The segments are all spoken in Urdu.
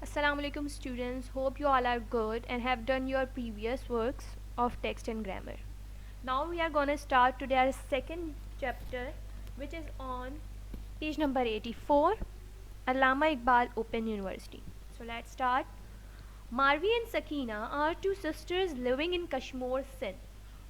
Assalamu alaikum students, hope you all are good and have done your previous works of text and grammar. Now we are going to start today our second chapter, which is on page number 84, Allama Iqbal Open University. So let's start. Marvi and Sakina are two sisters living in Kashmir, Sindh.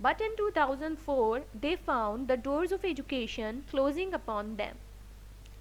But in 2004 they found the doors of education closing upon them.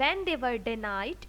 When they were denied,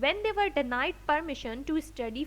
When they were denied permission to study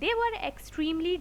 They were extremely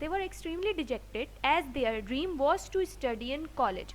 They were extremely dejected as their dream was to study in college.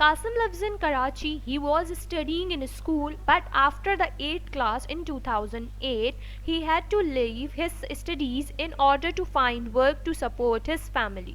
Qasim lives in Karachi. He was studying in school, but after the 8th class in 2008, he had to leave his studies in order to find work to support his family.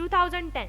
2010,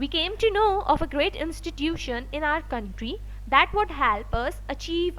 We came to know of a great institution in our country that would help us achieve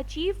achieve,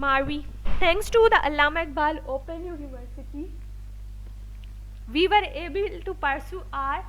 Marvi, thanks to the Allama Iqbal Open University, we were able to pursue our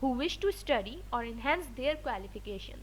who wish to study or enhance their qualification.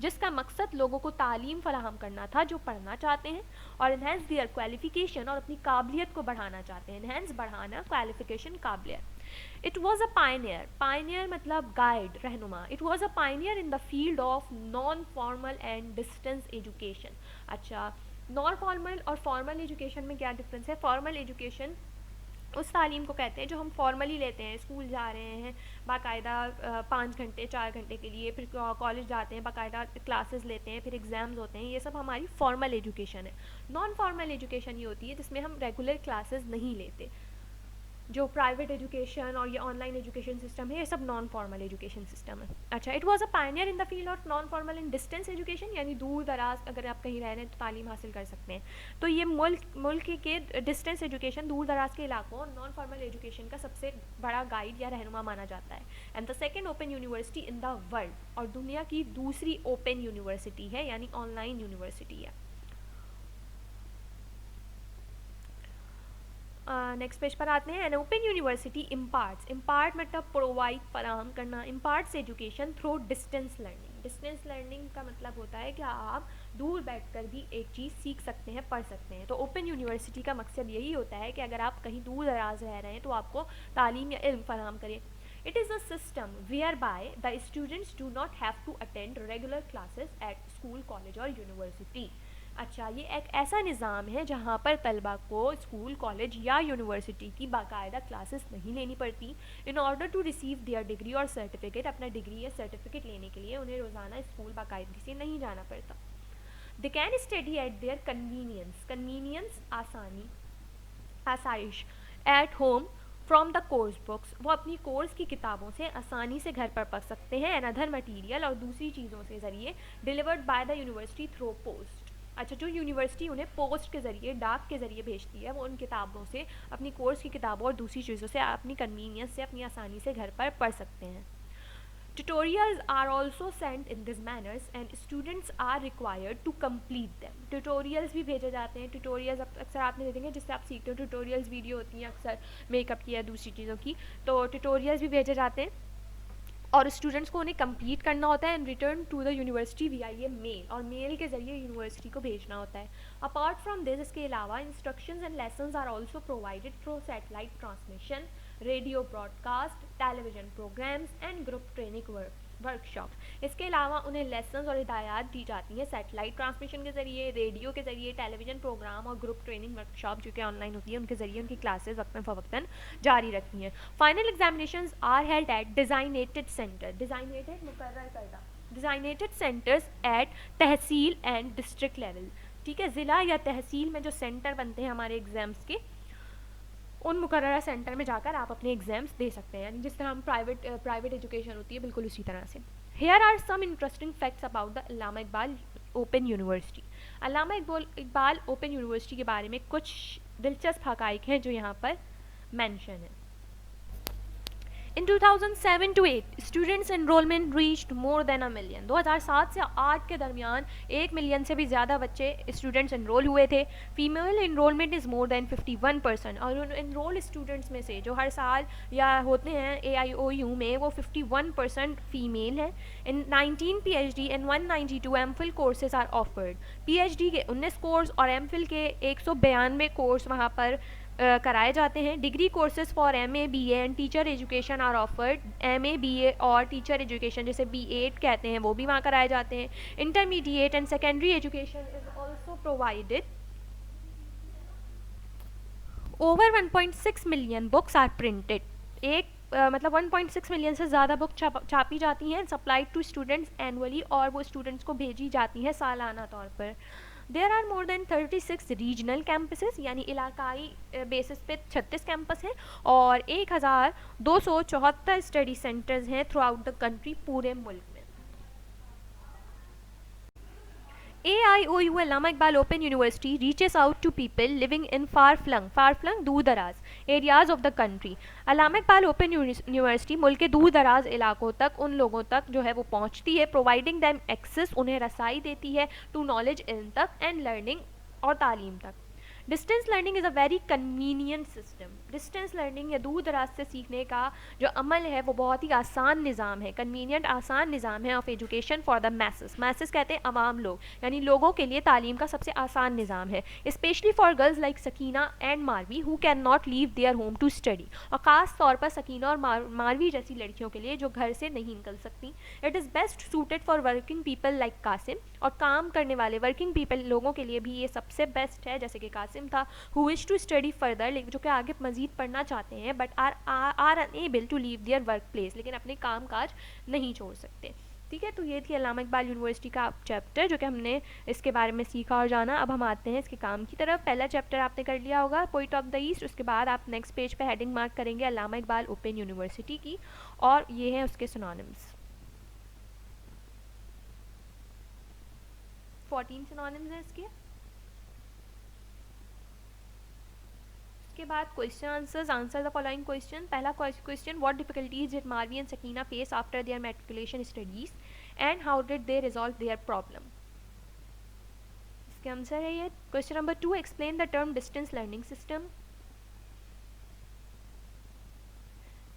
جس کا مقصد لوگوں کو تعلیم فراہم کرنا تھا جو پڑھنا چاہتے ہیں, اور انہینس دیئر کوالیفیکیشن, اور اپنی قابلیت کو بڑھانا چاہتے ہیں. انہینس بڑھانا, کوالیفیکیشن قابلیت. It was a pioneer. Pioneer مطلب guide, رہنما. It was a pioneer in the field of non-formal and distance education. اچھا, نان فارمل اور فارمل ایجوکیشن میں کیا ڈفرینس ہے؟ فارمل ایجوکیشن اس تعلیم کو کہتے ہیں جو ہم فارملی لیتے ہیں, اسکول جا رہے ہیں باقاعدہ 5 گھنٹے 4 گھنٹے کے لیے, پھر کالج جاتے ہیں باقاعدہ کلاسز لیتے ہیں, پھر ایگزامز ہوتے ہیں, یہ سب ہماری فارمل ایجوکیشن ہے. نان فارمل ایجوکیشن یہ ہوتی ہے جس میں ہم ریگولر کلاسز نہیں لیتے, جو پرائیویٹ ایجوکیشن اور یہ آن لائن ایجوکیشن سسٹم ہے, یہ سب نان فارمل ایجوکیشن سسٹم ہے. اچھا, it was a pioneer in the field of non formal and distance education, یعنی دور دراز اگر آپ کہیں رہ رہے ہیں تو تعلیم حاصل کر سکتے ہیں. تو یہ ملک کے ڈسٹینس ایجوکیشن, دور دراز کے علاقوں, اور نان فارمل ایجوکیشن کا سب سے بڑا گائیڈ یا رہنما مانا جاتا ہے. And the second open university in the world, اور دنیا کی دوسری اوپن یونیورسٹی ہے, یعنی آن لائن یونیورسٹی ہے. نیکسٹ پیج پر آتے ہیں. An open university imparts, impart مطلب پرووائڈ, فراہم کرنا, imparts education through distance learning. Distance learning کا مطلب ہوتا ہے کہ آپ دور بیٹھ کر بھی ایک چیز سیکھ سکتے ہیں, پڑھ سکتے ہیں. تو اوپن یونیورسٹی کا مقصد یہی ہوتا ہے کہ اگر آپ کہیں دور دراز رہ رہے ہیں تو آپ کو تعلیم یا علم فراہم کرے. It is a system whereby the students do not have to attend regular classes at school, college or university. اچھا, یہ ایک ایسا نظام ہے جہاں پر طلبہ کو اسکول, کالج یا یونیورسٹی کی باقاعدہ کلاسز نہیں لینی پڑتی. In order to receive their degree اور سرٹیفکیٹ, اپنا ڈگری یا سرٹیفکیٹ لینے کے لیے انہیں روزانہ اسکول باقاعدگی سے نہیں جانا پڑتا. They can study at their convenience, convenience آسانی, آسائش, at home from the course books, وہ اپنی کورس کی کتابوں سے آسانی سے گھر پر پڑھ سکتے ہیں. اینڈ ادر مٹیریل, اور دوسری چیزوں سے ذریعے, delivered by the university through post. اچھا, جو یونیورسٹی انہیں پوسٹ کے ذریعے, ڈاک کے ذریعے بھیجتی ہے, وہ ان کتابوں سے, اپنی کورس کی کتابوں اور دوسری چیزوں سے اپنی کنوینئنس سے, اپنی آسانی سے گھر پر پڑھ سکتے ہیں. Tutorials are also sent in these manners and students are required to complete them. Tutorials بھی بھیجے جاتے ہیں. Tutorials اکثر آپ نے دیکھیں گے جس سے آپ سیکھتے ہو, Tutorials ویڈیو ہوتی ہیں اکثر میک اپ کی یا دوسری چیزوں کی, تو Tutorials بھی بھیجے جاتے ہیں اور اسٹوڈنٹس کو انہیں کمپلیٹ کرنا ہوتا ہے. And return to the university via mail, اور میل کے ذریعے یونیورسٹی کو بھیجنا ہوتا ہے. اپارٹ فرام دس, اس کے علاوہ instructions and lessons are also provided through satellite transmission, radio broadcast, television programmes and group training workshop. اس کے علاوہ انہیں لیسنز اور ہدایات دی جاتی ہیں سیٹلائٹ ٹرانسمیشن کے ذریعے, ریڈیو کے ذریعے, ٹیلی ویژن پروگرام اور گروپ ٹریننگ ورکشاپ جو کہ آن لائن ہوتی ہے, ان کے ذریعے ان کی کلاسز وقتاً فوقتاً جاری رکھتی ہیں. Final examinations are held at designated centre, designated مقرر کردہ, ڈیزائنیٹڈ سینٹرز ایٹ تحصیل اینڈ ڈسٹرکٹ لیول. ٹھیک ہے, ضلع یا تحصیل میں جو سینٹر بنتے ہیں ہمارے ایگزامس کے, ان مقررہ سینٹر میں جا کر آپ اپنے ایگزامس دے سکتے ہیں, یعنی جس طرح ہم پرائیویٹ ایجوکیشن ہوتی ہے بالکل اسی طرح سے. Here are some interesting facts about the Allama Iqbal open university. Allama Iqbal open university کے بارے میں کچھ دلچسپ حقائق ہیں جو یہاں پر مینشن ہیں. In 2007 to 8, students enrollment reached more than a million. 2007 سے 8 کے درمیان 1 ملین سے بھی زیادہ بچے اسٹوڈنٹس انرول ہوئے تھے. فیمیل انرولمنٹ از مور دین 51%, اور ان انرول اسٹوڈنٹس میں سے جو ہر سال یا ہوتے ہیں AIOU میں, وہ 51% فیمیل ہیں. ان 19 PhD and 192 MPhil courses are offered. PhD کے 19 کورس اور MPhil کے 192 کورس وہاں پر کرائے جاتے ہیں. Degree courses for MA BA and teacher education are offered. MA BA اور ٹیچر ایجوکیشن جسے B8 کہتے ہیں وہ بھی وہاں کرائے جاتے ہیں. Intermediate and secondary education is also provided. Over 1.6 million books are printed. مطلب 1.6 ملین سے زیادہ بک چھاپی جاتی ہیں, سپلائڈ ٹو اسٹوڈنٹس اینولی, اور وہ اسٹوڈنٹس کو بھیجی جاتی ہیں سالانہ طور پر. There are more than 36 regional campuses, یعنی علاقائی بیسس پہ 36 کیمپس ہیں, اور 1274 اسٹڈی سینٹرز ہیں تھرو آؤٹ دا کنٹری, پورے ملک میں. AIOU Allama Iqbal open university reaches out to people living in far flung دور دراز areas of the country. Allama Iqbal open university ملک کے دور دراز علاقوں تک ان لوگوں تک جو ہے وہ پہنچتی ہے. پرووائڈنگ دیم ایکسیس, انہیں رسائی دیتی ہے, ٹو نالج, علم تک, اینڈ لرننگ, اور تعلیم تک. Distance learning is a very convenient system. Distance learning یا دور دراز سے سیکھنے کا جو عمل ہے وہ بہت ہی آسان نظام ہے, کنوینئنٹ آسان نظام ہے of education for the masses. Masses کہتے ہیں عوام لوگ, یعنی لوگوں کے لیے تعلیم کا سب سے آسان نظام ہے, especially for girls like Sakina and Marvi who can not leave their home to study, اور خاص طور پر سکینہ اور ماروی جیسی لڑکیوں کے لیے جو گھر سے نہیں نکل سکتی. It is best suited for working people like Qasim, اور کام کرنے والے ورکنگ پیپل لوگوں کے لیے بھی یہ سب سے بیسٹ ہے, جیسے کہ قاسم تھا, who wish to study further, جو کہ آگے مزید پڑھنا چاہتے ہیں, but are unable to leave their work place, لیکن اپنے کام کاج نہیں چھوڑ سکتے. ٹھیک ہے, تو یہ تھی علامہ اقبال یونیورسٹی کا چیپٹر جو کہ ہم نے اس کے بارے میں سیکھا اور جانا. اب ہم آتے ہیں اس کے کام کی طرف. پہلا چیپٹر آپ نے کر لیا ہوگا پوئٹ آف دا ایسٹ, اس کے بعد آپ نیکسٹ پیج پہ ہیڈنگ مارک کریں گے علامہ اقبال اوپن یونیورسٹی کی, اور یہ ہیں اس کے سنونمز. 14 سنونمز ہیں اس کے. اس کے بعد question answers. Answer the following question. پہلا question, what difficulties did Marvi and Sakina face after their matriculation studies and how did they resolve their problem. اس کے آنسر ہے یہ. Question number 2, explain the term distance learning system.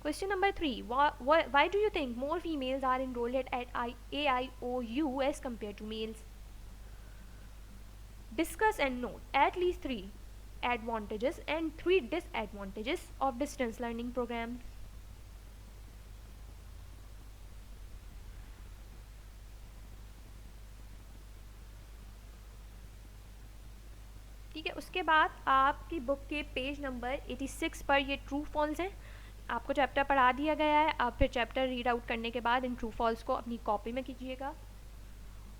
Question number 3, why do you think more females are enrolled at AIOU as compared to males? Discuss and note at least 3 advantages and 3 disadvantages of distance learning programs. ٹھیک ہے, اس کے بعد آپ کی بک کے پیج نمبر 86 پر یہ ٹرو فالس ہیں. آپ کو چیپٹر پڑھا دیا گیا ہے, آپ پھر چیپٹر ریڈ آؤٹ کرنے کے بعد ان ٹرو فالس کو اپنی کاپی میں کیجیے گا,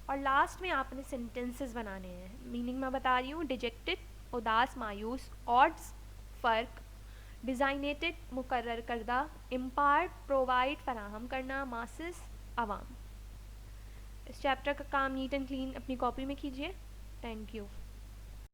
اور لاسٹ میں آپ نے سینٹینسز بنانے ہیں. میننگ میں بتا رہی ہوں. ڈیجیکٹڈ اداس مایوس, آڈس فرق, ڈیزائنیٹڈ مقرر کردہ, امپارٹ پرووائڈ فراہم کرنا, ماسز عوام. اس چیپٹر کا کام نیٹ اینڈ کلین اپنی کاپی میں کیجیے. Thank you.